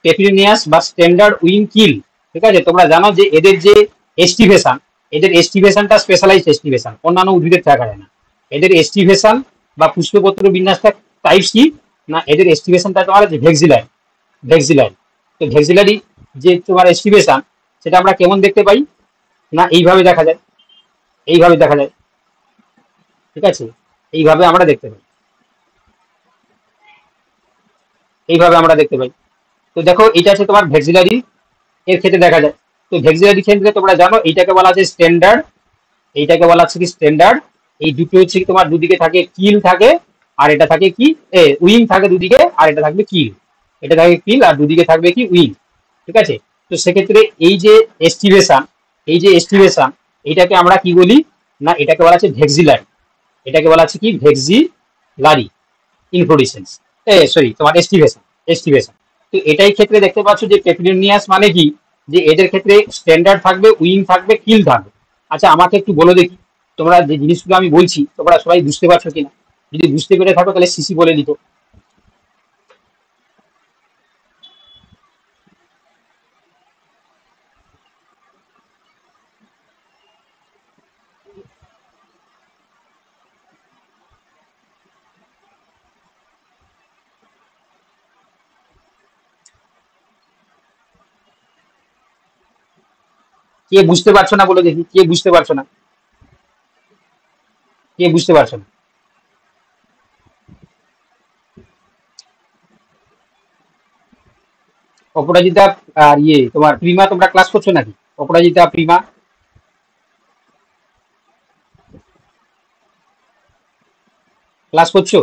পেপিনিয়াস বা স্ট্যান্ডার্ড উইং কিল। ঠিক আছে, তোমরা জানো যে এদের যে এস্টিভেশন, এদের এস্টিভেশনটা স্পেশালাইজড এস্টিভেশন, অন্যান্য উদ্ভিদের থাকা যায় না। এদের এস্টিভেশন বা পুষ্পপত্র বিন্যাসটা টাইপস কি না, এদের এস্টিভেশনটা তোমার আছে ভেক্সিলাইন, ভেক্সিলাইন। তো ভেক্সিলারি যে তোমার এস্টিভেশন সেটা আমরা কেমন দেখতে পাই না, এইভাবে দেখা যায়, এইভাবে দেখা যায়। ঠিক আছে, এইভাবে আমরা দেখতে পাই, এইভাবে আমরা দেখতে পাই। তো দেখো এটা আছে তোমার ভেক্সিলারি এর ক্ষেত্রে দেখা যায়। তো ভেক্সিলারি ক্ষেত্রে তোমরা জানো এইটাকে বলা আছে স্ট্যান্ডার্ড, এইটাকে বলা হচ্ছে কি স্ট্যান্ডার্ড। এই দুটো হচ্ছে কি তোমার দুদিকে থাকে কিল থাকে, আর এটা থাকে কি উইং থাকে দুদিকে, আর এটা থাকবে কিল, এটা থাকে কিল আর দুদিকে থাকবে কি উইং। ঠিক আছে, তো সেক্ষেত্রে এই যে এস্টিভেশন, এই যে এস্টিভেশন এইটাকে আমরা কি বলি না, এটাকে বলা আছে ভেক্সিলারি, এটাকে বলা আছে কি ভেক্সিলারি ইনফ্লোরেসেন্স, সরি তোমার এস্টিভেশন, এস্টিভেশন। তো এটাই ক্ষেত্রে দেখতে পাচ্ছ যে পেপিনিয়াস মানে কি, যে এদের ক্ষেত্রে স্ট্যান্ডার্ড থাকবে, উইং থাকবে, কিল থাকবে। আচ্ছা আমাকে একটু বলো দেখি, তোমরা যে জিনিসগুলো আমি বলছি তোমরা সবাই বুঝতে পারছো কিনা, যদি বুঝতে পেরে থাকো তাহলে সিসি বলে দিত। কে বুঝতে পারছো না বলো দেখি, কে বুঝতে পারছো না, কে বুঝতে পারছো না? অপরাজিতা আর তোমার প্রিমা, তোমরা ক্লাস করছো নাকি? অপরাজিতা, প্রিমা, ক্লাস করছো?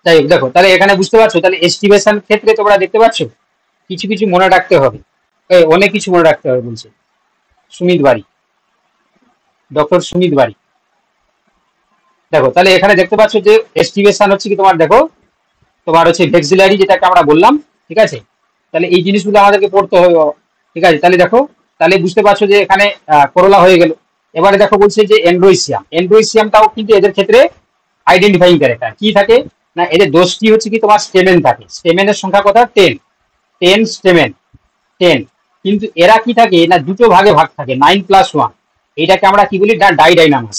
যাই হোক দেখো, তাহলে এখানে বুঝতে পারছো, তাহলে এস্টিমেশন ক্ষেত্রে তোমরা দেখতে পাচ্ছ কিছু কিছু মনে রাখতে হবে, অনেক কিছু মনে রাখতে হবে বলছে সুমিত বাড়ি, ডক্টর সুমিত বাড়ি। দেখো তাহলে এখানে দেখতে পাচ্ছ যে এস্টিমেশন হচ্ছে কি তোমার দেখো, তোমার হচ্ছে ভেক্সিলারি যেটাকে আমরা বললাম। ঠিক আছে, তাহলে এই জিনিসগুলো আমাদেরকে পড়তে হবে বাবা। ঠিক আছে, তাহলে দেখো, তাহলে বুঝতে পারছো যে এখানে করোলা হয়ে গেল। এবারে দেখো বলছে যে এন্ড্রোইসিয়াম, এন্ড্রোইসিয়ামটাও কিন্তু এদের ক্ষেত্রে আইডেন্টিফাইং ক্যারেক্টার কি থাকে না, এদের দোষটি হচ্ছে কি তোমার স্টেমেন থাকে, স্টেমেনের সংখ্যা কথা 10, 10 স্টেমেন, 10। কিন্তু এরা কি থাকে না, দুটো ভাগে ভাগ থাকে 9+1, এটাকে আমরা কি বলি ডাইডাইনামাস,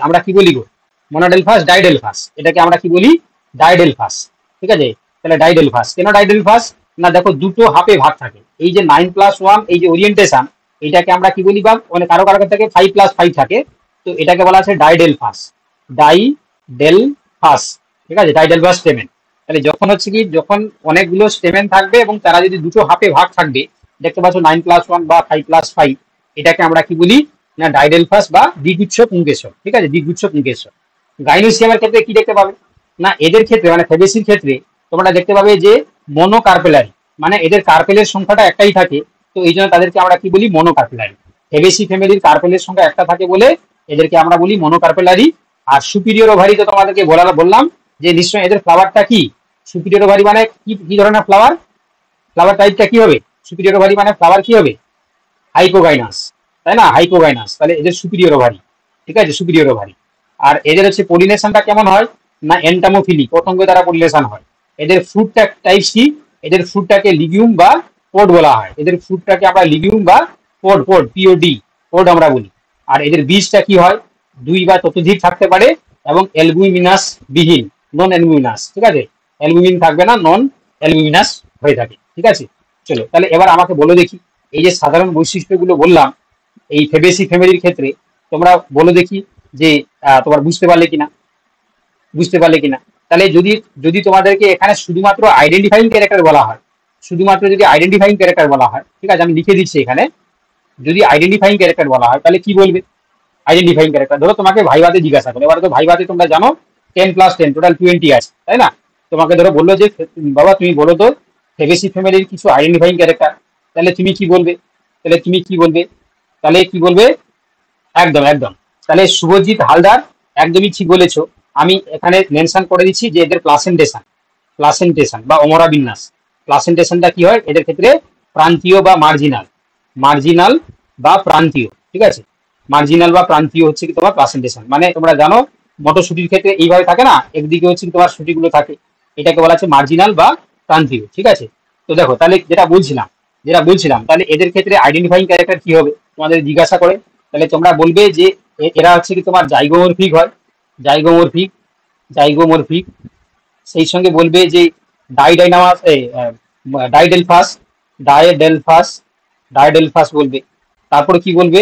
আমরা কি বলি গো, মোনোডেলফাস ডাইডেলফাস, এটাকে আমরা কি বলি ডাইডেলফাস। ঠিক আছে, তাহলে ডাইডেলফাস কেন ডাইডেলফাস না, দেখো দুটো হাফে ভাগ থাকে, এই যে 9+1 এই যে ওরিয়েন্টেশন, এটাকে আমরা কি বলি, বা মানে কারো কারো থেকে 5+5 থাকে, তো এটাকে বলা আছে ডাইডেলফাস, ডাইডেলফাস। ঠিক আছে, ডাইডেলফাস স্টেমেন। তাহলে যখন হচ্ছে কি, যখন অনেকগুলো স্টেমেন থাকবে এবং তারা যদি দুটো হাফে ভাগ থাকবে, দেখতে পাচ্ছ 9+1 বা 5+5, এটাকে আমরা কি বলি না ডাইডেলফাস বা দ্বিগুচ্ছ পুংকেশর। ঠিক আছে, দ্বিগুচ্ছ পুংকেশর। গাইনোসিয়ামের ক্ষেত্রে কি দেখতে পাবে না, এদের ক্ষেত্রে মানে ফেবেসির ক্ষেত্রে তোমরা দেখতে পাবে যে মনোকার্পেলারি, মানে এদের কার্পেলের সংখ্যাটা একটাই থাকে, তো এই জন্য তাদেরকে আমরা কি বলি মনোকার্পেলারি। ফেবেসি ফ্যামিলির কার্পেলের সংখ্যা একটা থাকে বলে এদেরকে আমরা বলি মনোকার্পেলারি। আর সুপিরিয়র ওভারি তো তোমাদেরকে বললাম যে নিশ্চয়ই এদের ফ্লাওয়ারটা কি সুপিরিয়র ওভারি, মানে কি কি ধরনের ফ্লাওয়ার, ফ্লাওয়ার টাইপটা কি হবে সুপিরিয়র ওভারি মানে ফ্লাওয়ার কি হবে, হাইপোগাইনাস, তাই না, হাইপোগাইনাস, তাহলে এদের সুপিরিয়র ওভারি, ঠিক আছে, সুপিরিয়র ওভারি। আর এদের হচ্ছে পলিনেশনটা কেমন হয় না এন্টামোফিলি, পতঙ্গ দ্বারা পলিনেশন হয়। এদের ফ্রুট টাইপস কি, এদের ফ্রুটটাকে লিগিউম বা পোড বলা হয়, এদের ফ্রুটটাকে আমরা লিগিউম বা পোড, পোড পিওডি, পোড আমরা বলি। আর এদের বীজটা কি হয়, দুই বা ততোধিক থাকতে পারে এবং অ্যালবুমিনাস বিহীন, নন অ্যালবুমিনাস, ঠিক আছে, অ্যালবুমিন থাকবে না, নন অ্যালবুমিনাস হয়ে থাকে, ঠিক আছে। চলো তাহলে এবার আমাকে বলো দেখি, এই যে সাধারণ বৈশিষ্ট্যগুলো বললাম এই ফেবেসি ফ্যামিলির ক্ষেত্রে, তোমরা বলো দেখি যে তোমার বুঝতে পারলে কিনা, বুঝতে পারলে কিনা। তাহলে যদি যদি তোমাদেরকে এখানে শুধুমাত্র আইডেন্টিফাইং ক্যারেক্টার বলা হয়, শুধুমাত্র যদি আইডেন্টিফাইং ক্যারেক্টার বলা হয়, ঠিক আছে, আমি লিখে দিচ্ছি এখানে, যদি আইডেন্টিফাইং ক্যারেক্টার বলা হয় তাহলে কি বলবে, আইডেন্টিফাইং ক্যারেক্টার ধরো তোমাকে ভাইভাতে জিজ্ঞাসা করে, এবার তো ভাইভাতে তোমরা জানো 10+10 টোটাল 20 আছে, তাই না। তোমাকে ধরো বললো যে বাবা তুমি বলো তো ফেবেসি ফ্যামিলির কিছু আইডেন্টিফাইং ক্যারেক্টার, তাহলে তুমি কি বলবে, তাহলে তুমি কি বলবে, তাহলে কি বলবে, একদম একদম। তাহলে শুভজিৎ হালদার একদমই ঠিক বলেছো। আমি এখানে মেনশন করে দিচ্ছি যে এদের প্লাসেন্টেশন, প্লাসেন্টেশন বা অমরা বিন্যাস, প্লাসেন্টেশনটা কি হয় এদের ক্ষেত্রে, প্রান্তীয় বা মার্জিনাল, মার্জিনাল বা প্রান্তীয়, ঠিক আছে, মার্জিনাল বা প্রান্তীয় হচ্ছে কি তোমার প্লাসেন্টেশন। মানে তোমরা জানো মটরশুটির ক্ষেত্রে এইভাবে থাকে না, একদিকে হচ্ছে কি তোমার শুটিগুলো থাকে, এটাকে বলা হচ্ছে মার্জিনাল বা প্রান্তীয়, ঠিক আছে। তো দেখো তাহলে যেটা বলছিলাম তাহলে এদের ক্ষেত্রে আইডেন্টিফাইং ক্যারেক্টার কি হবে তোমাদের জিজ্ঞাসা করে, তাহলে তোমরা বলবে যে এরা হচ্ছে কি তোমার জাইগোমরফিক হয়, জাইগোমরফিক, জাইগোমরফিক। সেই সঙ্গে বলবে যে ডাইডাইনামাস ডাইডেলফাস, ডাইডেলফাস, ডাইডেলফাস বলবে। তারপর কি বলবে,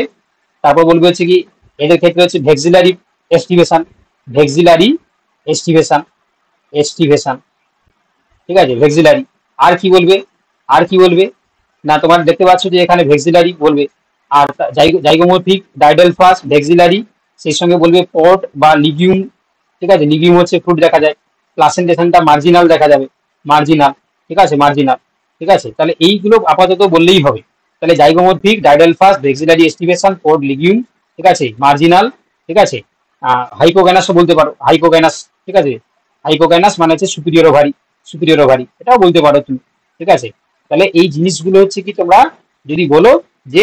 তারপর বলবে হচ্ছে কি এদের ক্ষেত্রে হচ্ছে ভেক্সিলারি এস্টিভেশন, ভেক্সিলারি এস্টিভেশন, এস্টিভেশন, ঠিক আছে, ভেক্সিলারি। আর কি বলবে, আর কি বলবে না তোমার দেখতে পাচ্ছ যে এখানে ভেক্সিলারি বলবে, আর জাইগোমরফিক, ডাইডেলফাস, ভেক্সিলারি, সেই সঙ্গে বলবে পট বা লিগিউম, ঠিক আছে, লিগিউম হচ্ছে ফ্রুট দেখা যায়, প্লাসেন্টেশনটা মার্জিনাল দেখা যাবে, মার্জিনাল, ঠিক আছে, মার্জিনাল, ঠিক আছে। তাহলে এইগুলো আপাতত বললেই হবে, তাহলে জাইগোমরফিক, ডাইডেলফাস, ভেক্সিলারি এস্টিভেশন, পট, লিগিউম, ঠিক আছে, মার্জিনাল, ঠিক আছে। হাইপোগাইনাসও বলতে পারো, হাইপোগাইনাস, ঠিক আছে, হাইপোগাইনাস মানে হচ্ছে সুপিরিয়র ওভারি, সুপিরিয়র ওভারি এটাও বলতে পারো তুমি, ঠিক আছে। তাহলে এই জিনিসগুলো হচ্ছে কি তোমরা যদি বলো যে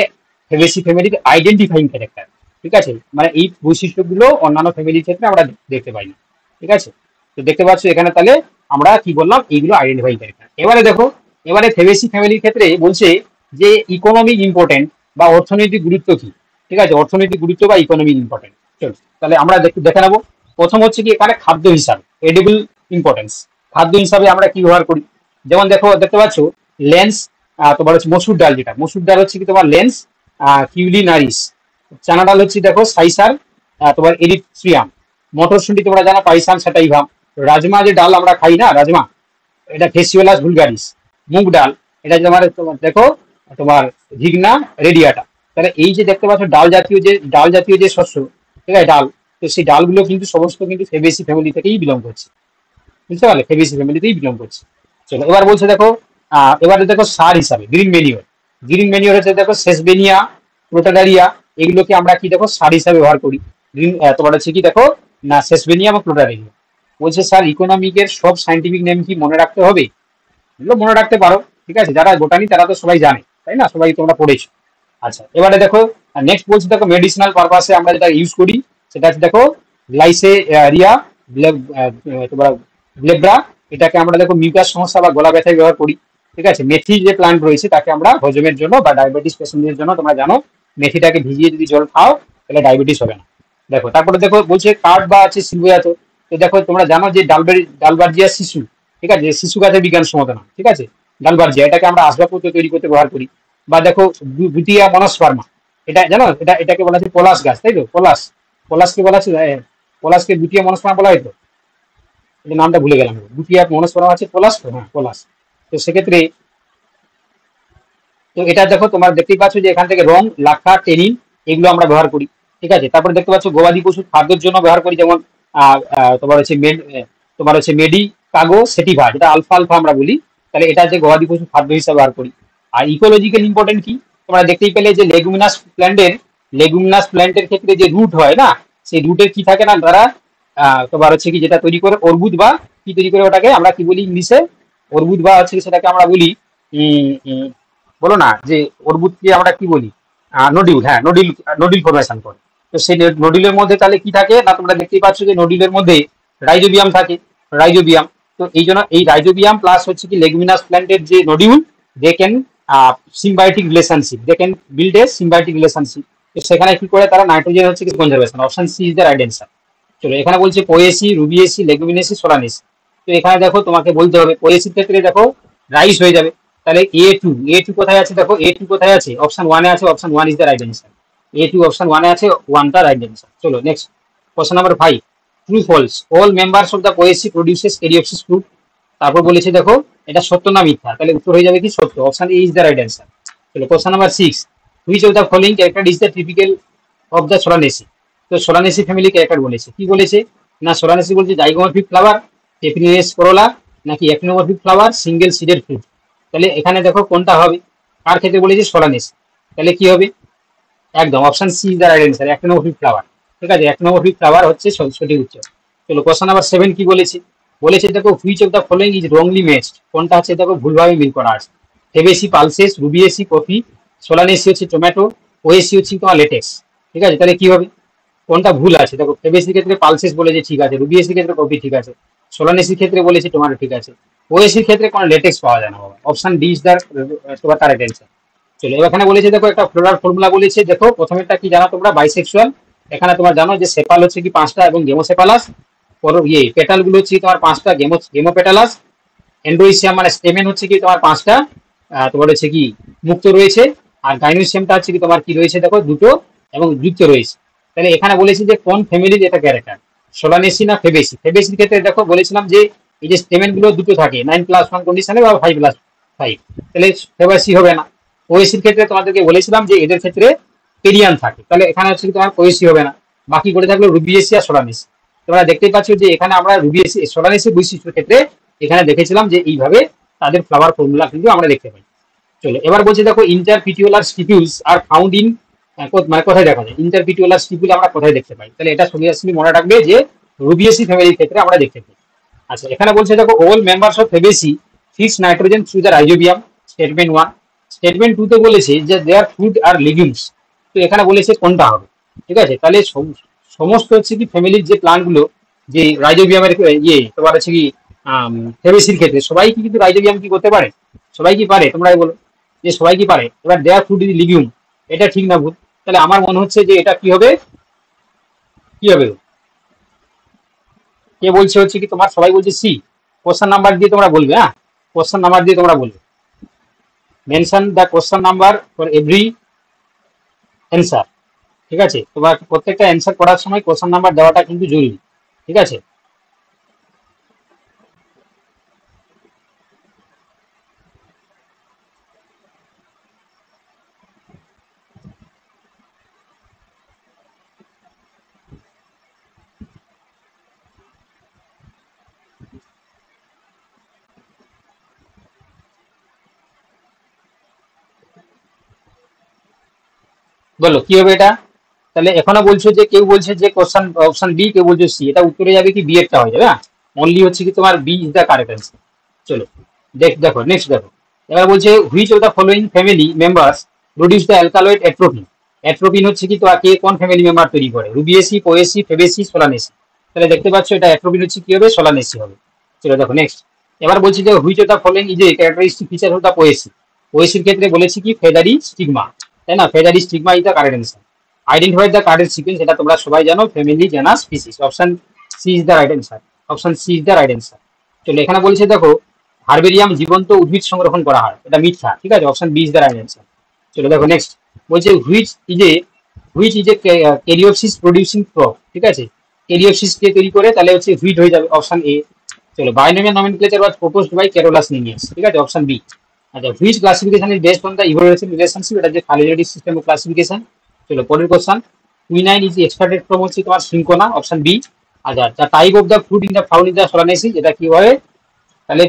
ফেবেসি ফ্যামিলির আইডেন্টিফাইং ক্যারেক্টার, ঠিক আছে, মানে এই বৈশিষ্ট্যগুলো অন্যান্য ফ্যামিলির ক্ষেত্রে আমরা দেখতে পাই না, ঠিক আছে। তো দেখতে পাচ্ছ এখানে তাহলে আমরা কি বললাম, এইগুলো আইডেন্টিফাইং ক্যারেক্টার। এবারে দেখো, এবারে ফেবেসি ফ্যামিলির ক্ষেত্রে বলছে যে ইকোনমিক ইম্পর্টেন্ট বা অর্থনৈতিক গুরুত্ব কি, ঠিক আছে, অর্থনৈতিক গুরুত্ব বা ইকোনমিক ইম্পর্টেন্ট। চলো তাহলে আমরা দেখে নেবো। প্রথম হচ্ছে কি এখানে খাদ্য হিসাবে, এডিবল ইম্পর্টেন্স, খাদ্য হিসাবে আমরা কি ব্যবহার করি, যেমন দেখো দেখতে পাচ্ছ লেন্স, তোমার হচ্ছে মসুর ডাল, যেটা মসুর ডাল হচ্ছে কি তোমার লেন্স কিউলিনারিস, চানা ডাল হচ্ছে দেখো সাইসার, তোমার এরিথ্রিয়াম, মটরশুঁটি তোমরা জানো পাইসান স্যাটাইভাম, রাজমা যে ডাল আমরা খাই না রাজমা, এটা ফেসিওলাস ভুলগারিস, মুগ ডাল এটা তোমার দেখো তোমার ঝিগনা রেডিয়াটা। তাহলে এই যে দেখতে পাচ্ছ ডাল জাতীয় যে শস্য, ঠিক আছে, ডাল, তো সেই ডালগুলো কিন্তু সমস্ত কিন্তু ফেবেসি ফ্যামিলি থেকেই বিলং করছে, বুঝতে পারলে, ফেবেসি ফ্যামিলিতেই বিলং করছে। চলো এবার বলছে দেখো, এবারে দেখো সার হিসাবে গ্রিন ম্যানিওর, গ্রিন ম্যানিওর হচ্ছে দেখো সেসবেনিয়া, প্রোটাডারিয়া, এগুলোকে আমরা কি দেখো সার হিসাবে ব্যবহার করি। গ্রিন তোমার হচ্ছে কি দেখো না সেসবেনিয়া এবং প্রোটাডারিয়া। বলছে স্যার ইকোনমিকের সব সাইন্টিফিক নেম কি মনে রাখতে হবে, এগুলো মনে রাখতে পারো, ঠিক আছে, যারা বোটানি তারা তো সবাই জানে, তাই না, সবাই তোমরা পড়েছো। আচ্ছা এবারে দেখো নেক্সট বলছি দেখো মেডিসিনাল পারপাসে আমরা যেটা ইউজ করি সেটা হচ্ছে দেখো গ্লাইসেরিয়া তোমার গ্লেব্রা, এটাকে আমরা দেখো মিউকাস সমস্যা বা গলা ব্যথায় ব্যবহার করি, ঠিক আছে। মেথি যে প্লান্ট রয়েছে তাকে আমরা হজমের জন্য বা ডায়াবেটিস পেশেন্টদের জন্য, তোমরা জানো মেথিটাকে ভিজিয়ে যদি জল খাও তাহলে ডায়াবেটিস হবে না। দেখো তারপরে দেখো বলছে কাঠ বা আছে শিল্পজাত, তো দেখো তোমরা জানো যে ডালবার্জিয়া শিশু, ঠিক আছে, শিশু গাছের বিজ্ঞানসম্মত নাম, ঠিক আছে, ডালবার্জিয়া, এটাকে আমরা আসবাবপত্র তৈরি করতে ব্যবহার করি। বা দেখো বুটিয়া মনস্পার্মা, এটা জানো এটাকে বলা হচ্ছে পলাশ গাছ, তাই তো, পলাশ, পলাশকে বলা হচ্ছে পলাশকে বুটিয়া মনস্পার্মা বলা হয় তো, এটা নামটা ভুলে গেলাম, বুটিয়া মনস্পার্মা আছে পলাশ, তো হ্যাঁ পলাশ। তো সেক্ষেত্রে তো এটা দেখো তোমার দেখতেই পাচ্ছ যে এখান থেকে রং লাক্ষা টেনিন এগুলো আমরা ব্যবহার করি, ঠিক আছে। তারপরে দেখতে পাচ্ছ গবাদি পশুর খাদ্যের জন্য ব্যবহার করি, যেমন তোমার হচ্ছে তোমার হচ্ছে মেডি কাগো সেটিভা, যেটা আলফা আলফা আমরা বলি, তাহলে এটা যে গবাদি পশুর খাদ্য হিসাবে ব্যবহার করি। আর ইকোলজিক্যাল ইম্পর্টেন্ট কি, তোমরা দেখতেই পেলে যে লেগুমিনাস প্ল্যান্টের ক্ষেত্রে যে রুট হয় না, সেই রুটের কি থাকে না তারা তোমার হচ্ছে কি যেটা তৈরি করে অর্বুদ বা কি তৈরি করে ওটাকে আমরা কি বলি ইংলিশে, অর্বুদ বা হচ্ছে সেটাকে আমরা বলি বলো না যে অর্বুদকে আমরা কি বলি, নডিউল, হ্যাঁ নডিউল, নডিউল ফরমেশন করে। তো সেই নডিউলের মধ্যে তাহলে কি থাকে না, তোমরা দেখতেই পাচ্ছ যে নডিউলের মধ্যে রাইজোবিয়াম থাকে, রাইজোবিয়াম। তো এই জন্য এই রাইজোবিয়াম প্লাস হচ্ছে কি লেগুমিনাস প্ল্যান্টের যে nodule, they can symbiotic relationship, they can build a symbiotic relationship. তো সেখানে কি করে তারা নাইট্রোজেন হচ্ছে কি conservation, option C is the right answer. চলো এখানে বলছে পোয়েসি, রুবিয়েসি, লেগুমিনেসি, সোলানেসি। তো এখানে দেখো তোমাকে বলতে হবে পোয়েসির ক্ষেত্রে দেখো রাইস হয়ে যাবে। তাহলে এ টু কোথায় আছে, দেখো এ টু কোথায় আছে, অপশন ওয়ানে আছে, option one is the right answer. A to option ওয়ানে আছে, ওয়ানটা রাইট অ্যান্সার। চলো next question number 5, true false, all members of the Poaceae produces caryopsis fruit. তারপর বলেছে দেখো এটা সত্য না মিথ্যা, তাহলে উত্তর হয়ে যাবে কি সত্য, option A is the right answer. চলো question number 6, which of the following character is the typical of the Solanaceae. তো সোলানেসি ফ্যামিলি ক্যারেক্টার বলেছে, কি বলেছে না, সোলানেসি বলছে জাইগোমরফিক ফ্লাওয়ার, টেপিনিয়াস করোলা, নাকি অ্যাকনোমরফিক ফ্লাওয়ার, সিঙ্গেল সিডেড ফ্রুট। তাহলে এখানে দেখো কোনটা হবে, কার ক্ষেত্রে বলেছে, সোলানেসি। তাহলে কি হবে, একদম option C is the right answer, actinomorphic flower. ঠিক আছে, অ্যাকনোমরফিক ফ্লাওয়ার হচ্ছে সঠিক উত্তর। চলো কোশ্চেন নাম্বার 7 কি বলেছে, বলেছে দেখো which of the following is wrongly matched, কোনটা আছে দেখো ভুলভাবে মিল করা আছে। ফেবেসি পালসেস, রুবিয়েসি কফি, সোলানেসি হচ্ছে টমেটো, ওএসি হচ্ছে তোমার লেটেক্স। ঠিক আছে, তাহলে কি হবে, কোনটা ভুল আছে দেখো, ফেবেসির ক্ষেত্রে পালসেস বলেছে ঠিক আছে, রুবিএসির ক্ষেত্রে কপি ঠিক আছে, সোলানেসির ক্ষেত্রে বলেছে টমেটো ঠিক আছে, ওএসির ক্ষেত্রে কোনো লেটেক্স পাওয়া যায় না বাবা, অপশন ডি ইজ দ্য তোমার কারেক্ট অ্যান্সার। চলো এখানে বলেছে দেখো একটা ফ্লোরাল ফর্মুলা বলেছে, দেখো প্রথমেরটা কি জানো তোমরা, বাইসেক্সুয়াল। এখানে তোমার জানো যে সেপাল হচ্ছে কি 5টা এবং গেমোসেপালাস, পেটাল গুলো হচ্ছে কি তোমার 5টা, গেমোপেটালাস। এন্ড্রোইসিয়াম মানে স্টেমেন হচ্ছে কি তোমার 5টা, তোমার হচ্ছে কি মুক্ত রয়েছে। আর গাইনোসিয়ামটা হচ্ছে কি তোমার কি রয়েছে দেখো দুটো এবং যুক্ত রয়েছে। তাহলে এখানে বলেছি যে কোন ফ্যামিলির এটা ক্যারেক্টার, সোলানেসি না ফেবেসি। ফেবেসির ক্ষেত্রে দেখো বলেছিলাম যে এই যে স্টেমেন গুলো দুটো থাকে 9+1 কন্ডিশনে বা 5+5, তাহলে ফেবেসি হবে না। ওএসির ক্ষেত্রে তোমাদেরকে বলেছিলাম যে এদের ক্ষেত্রে পেরিয়ান থাকে, তাহলে এখানে হচ্ছে কি তোমার ওএসি হবে না। বাকি করে থাকলো রুবিয়েসি আর সোলানেসি। তোমরা দেখতেই পাচ্ছ যে এখানে আমরা রুবিয়েসি সোলানেসি বৈশিষ্ট্যের ক্ষেত্রে এখানে দেখেছিলাম যে এইভাবে তাদের ফ্লাওয়ার ফর্মুলা কিন্তু আমরা দেখতে পাই। চলো এবার বলছি দেখো ইন্টারপিটিউলার স্টিপুলস আর ফাউন্ড ইন, মানে কোথায় দেখা যায়, ইন্টারপিটিউলার স্টিপুল আমরা কোথায় দেখতে পাই, তাহলে এটা সঙ্গে মনে রাখবে যে রুবিয়েসি ফ্যামিলির ক্ষেত্রে আমরা দেখতে পাই। আচ্ছা এখানে বলছে দেখো all members of Fabaceae fix nitrogen through the Rhizobium, statement 1। Statement 2 তে বলেছে যে দেয়ার ফুড আর লিগিউমস। তো এখানে বলেছে কোনটা হবে, ঠিক আছে, তাহলে সমস্ত হচ্ছে কি ফ্যামিলির যে প্লান্ট গুলো, যে রাইজোবিয়ামের তোমার হচ্ছে কি ফেবেসির ক্ষেত্রে সবাই কি কিন্তু রাইজোবিয়াম কি করতে পারে, সবাই কি পারে, তোমরাই বলো যে সবাই কি পারে। এবার দেয়ার ফুড ইজ লিগিউম, এটা ঠিক না ভুল, তাহলে আমার মনে হচ্ছে যে এটা কি হবে, কি হবে, কে বলছে হচ্ছে কি তোমার, সবাই বলছে সি। কোশ্চেন নাম্বার দিয়ে তোমরা বলবে, হ্যাঁ কোশ্চেন নাম্বার দিয়ে তোমরা বলবে, mention the question number for every answer. ঠিক আছে, তোমার প্রত্যেকটা অ্যান্সার করার সময় কোশ্চেন নাম্বার দেওয়াটা কিন্তু জরুরি। ঠিক আছে, বলো কি হবে এটা। তাহলে এখনো বলছো যে কেউ বলছে যে কোশ্চেন অপশন বি, কেউ বলছে সি, এটা উত্তরে যাবে কি বি এরটা হয়ে যাবে, হ্যাঁ অনলি হচ্ছে কি তোমার B is the correct answer. চলো দেখো নেক্সট দেখো, এবার বলছে which of the following family members produce the alkaloid atropine. Atropine হচ্ছে কি তো কে কোন ফ্যামিলি মেম্বার তৈরি করে, রুবিয়েসি, পোয়েসি, ফেবেসি, সোলানেসি। তাহলে দেখতে পাচ্ছ এটা অ্যাট্রোপিন হচ্ছে কি হবে, সোলানেসি হবে। চলো দেখো নেক্সট, এবার বলছি যে which of the following is a characteristic feature of the Poaceae. পোয়েসির ক্ষেত্রে বলেছি কি ফেদারি স্টিগমা, তাই না, feathery stigma is the correct answer. Identify the correct sequence, এটা তোমরা সবাই জানো, family, genus, species, option C is the right answer, option C is the right answer. চলো এখানে বলছে দেখো হার্বেরিয়াম জীবন্ত উদ্ভিদ সংরক্ষণ করা হয়, এটা মিথ্যা, ঠিক আছে, option B is the right answer. চলো দেখো নেক্সট, বলছে which is a caryopsis producing crop. ঠিক আছে, ক্যারিওপসিস কে তৈরি করে, তাহলে হচ্ছে হুইট হয়ে যাবে, অপশন এ। চলো binomial nomenclature was proposed by Carolus Linnaeus, ঠিক আছে, অপশন বি। আচ্ছা which classification is based on the evolution relationship, এটা যে ফাইলোজেনেটিক সিস্টেম অফ ক্লাসিফিকেশন। চলো পরের question, quinine is extracted from হচ্ছে তোমার সিনকোনা, অপশন বি। আচ্ছা the type of the fruit in the found in the Solanaceae, এটা কি হয়, তাহলে